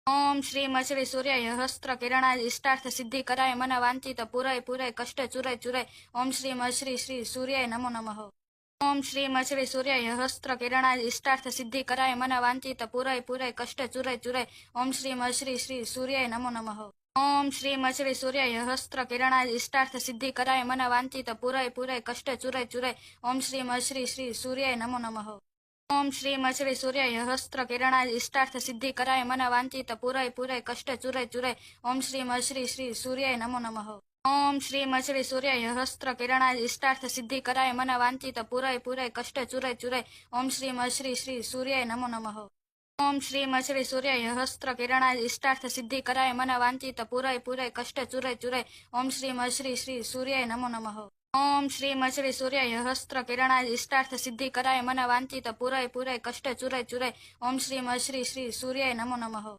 ओम श्री मछली सूर्य हस्त्र किरणाय इष्टार्थ सिद्धि कराय मन वांछित पुरय पुरय कष्ट चुरय चुरय। ओम श्री मछली श्री सूर्य नमो नमः। ओम श्री मछली सूर्य हस्त्र किरणाय इष्टार्थ सिद्धि कराय मन वांछित पुरय पुरय कष्ट चुरय चुरय। ओम श्री मछली श्री सूर्य नमो नमः। ओम श्री मछली सूर्य हस्त्र किरणाय इष्टार्थ सिद्धि कराय मन वांछित पुरय पुरय कष्ट चुरय चुरय। ओम श्री मछली श्री सूर्य नमो नमः। ओम श्री मछली सूर्य हस्त्र किरणाय इष्टार्थ सिद्धि कराय मन वांछित पुरय पुरय कष्ट चुरय चुरय। ओम श्री मछली श्री सूर्य नमो नमः। ओम श्री मछली सूर्य हस्त्र किरणाय इष्टार्थ सिद्धि कराय मन वांछित पुरय पुरय कष्ट चुरय चुरय। ओम श्री मछली श्री सूर्य नमो नमः। ओम श्री मछली सूर्य हस्त्र किरणाय इष्टार्थ सिद्धि कराय मन वांछित पुरय पुरय कष्ट चुरय चुरय। ओम श्री मछली श्री सूर्य नमो नमः। ओम श्री मछली सूर्य हस्त्र किरणाय इष्टार्थ सिद्धि कराय मन वांछित पुरय पुरय कष्ट चुरय चुरय। ओम श्री मछली श्री सूर्य नमो नमः।